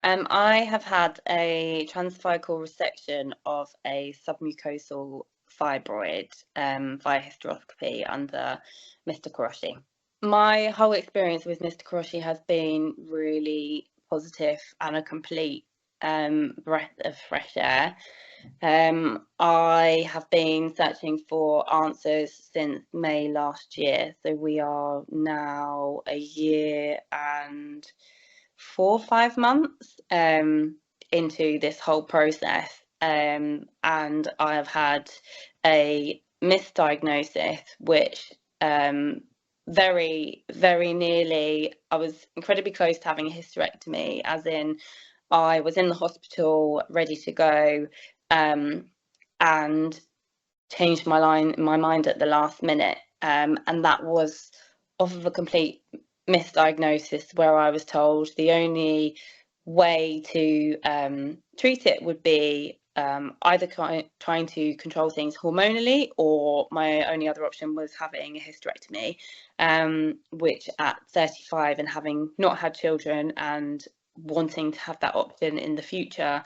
I have had a transphycal resection of a submucosal fibroid via hysteroscopy under Mr Karoshi. My whole experience with Mr Karoshi has been really positive and a complete breath of fresh air. I have been searching for answers since May last year, so we are now a year and 4 or 5 months into this whole process, and I have had a misdiagnosis, which very, very nearly, I was incredibly close to having a hysterectomy, as in I was in the hospital ready to go, and changed my mind at the last minute, and that was off of a complete misdiagnosis, where I was told the only way to treat it would be either trying to control things hormonally, or my only other option was having a hysterectomy, which at 35 and having not had children and wanting to have that option in the future,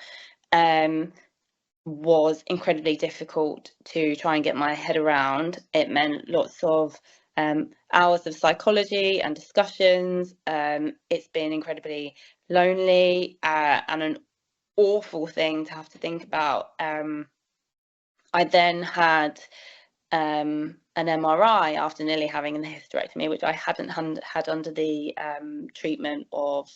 was incredibly difficult to try and get my head around. It meant lots of hours of psychology and discussions. It's been incredibly lonely and an awful thing to have to think about. I then had an MRI after nearly having a hysterectomy, which I hadn't had under the treatment of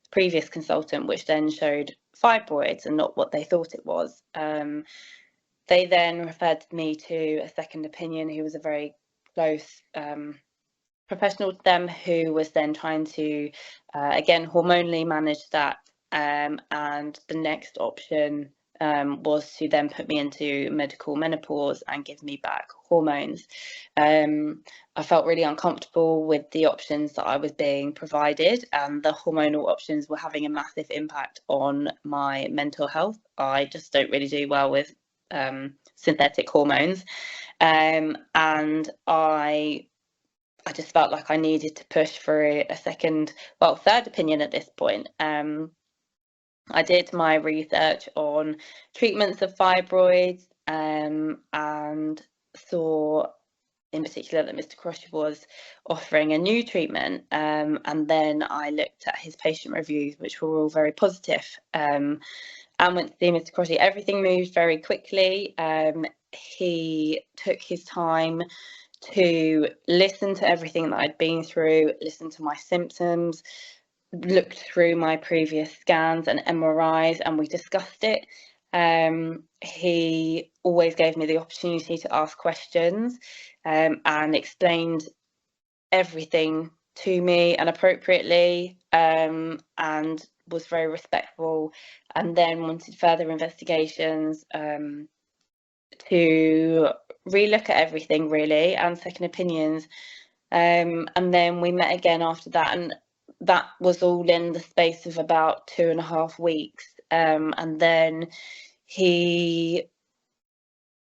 the previous consultant, which then showed fibroids and not what they thought it was. They then referred me to a second opinion, who was a very close professional to them, who was then trying to, again, hormonally manage that. And the next option was to then put me into medical menopause and give me back hormones. I felt really uncomfortable with the options that I was being provided, and the hormonal options were having a massive impact on my mental health. I just don't really do well with synthetic hormones, and I just felt like I needed to push for a third opinion at this point. I did my research on treatments of fibroids, and saw in particular that Mr Karoshi was offering a new treatment, and then I looked at his patient reviews, which were all very positive, and went to see Mr Karoshi. Everything moved very quickly. He took his time to listen to everything that I'd been through, listen to my symptoms, looked through my previous scans and MRIs, and we discussed it. He always gave me the opportunity to ask questions, and explained everything to me and appropriately, and was very respectful, and then wanted further investigations, to relook at everything really, and second opinions, and then we met again after that, and that was all in the space of about 2.5 weeks, and then he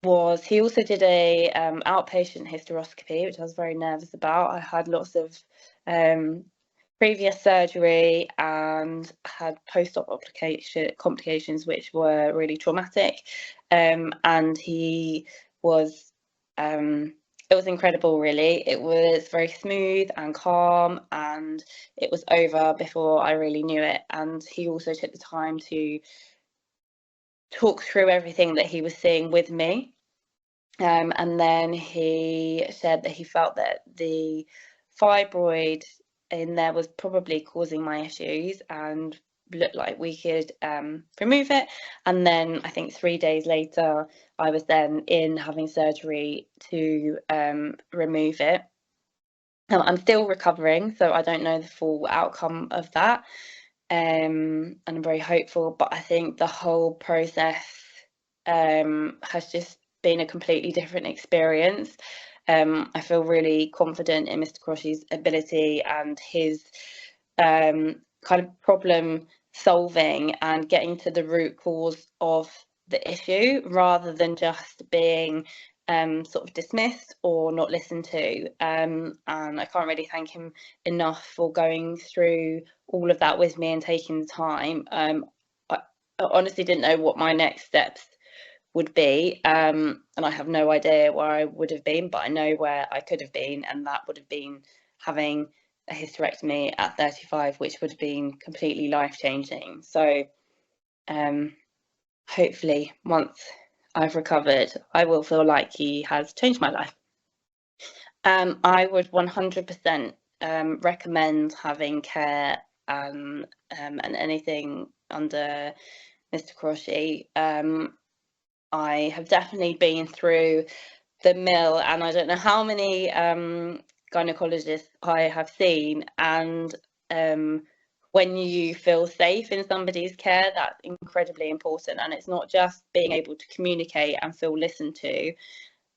also did a outpatient hysteroscopy, which I was very nervous about. I had lots of previous surgery and had post-op complications which were really traumatic, and he was it was incredible really. It was very smooth and calm, and it was over before I really knew it. And he also took the time to talk through everything that he was seeing with me, and then he said that he felt that the fibroid in there was probably causing my issues and looked like we could remove it. And then I think 3 days later I was then in having surgery to remove it. I'm still recovering, so I don't know the full outcome of that, and I'm very hopeful, but I think the whole process has just been a completely different experience. I feel really confident in Mr Karoshi's ability and his kind of problem solving and getting to the root cause of the issue, rather than just being sort of dismissed or not listened to, and I can't really thank him enough for going through all of that with me and taking the time. I honestly didn't know what my next steps would be, and I have no idea where I would have been, but I know where I could have been, and that would have been having a hysterectomy at 35, which would have been completely life-changing. So hopefully once I've recovered, I will feel like he has changed my life. I would 100% recommend having care and anything under Mr Karoshi. I have definitely been through the mill, and I don't know how many gynecologists I have seen, and when you feel safe in somebody's care, that's incredibly important. And it's not just being able to communicate and feel listened to,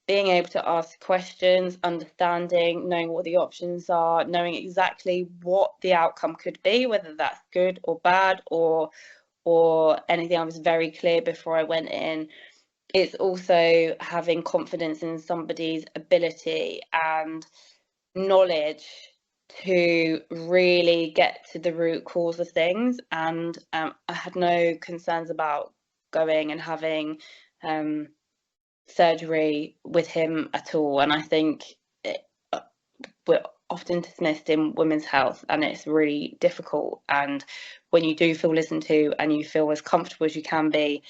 being able to ask questions, understanding, knowing what the options are, knowing exactly what the outcome could be, whether that's good or bad or anything. I was very clear before I went in. It's also having confidence in somebody's ability and knowledge to really get to the root cause of things. And I had no concerns about going and having surgery with him at all. And I think we're often dismissed in women's health, and it's really difficult. And when you do feel listened to and you feel as comfortable as you can be,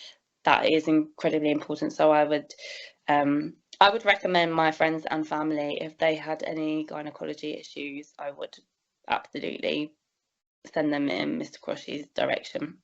that is incredibly important. So I would recommend my friends and family, if they had any gynecology issues, I would absolutely send them in Mr Karoshi's direction.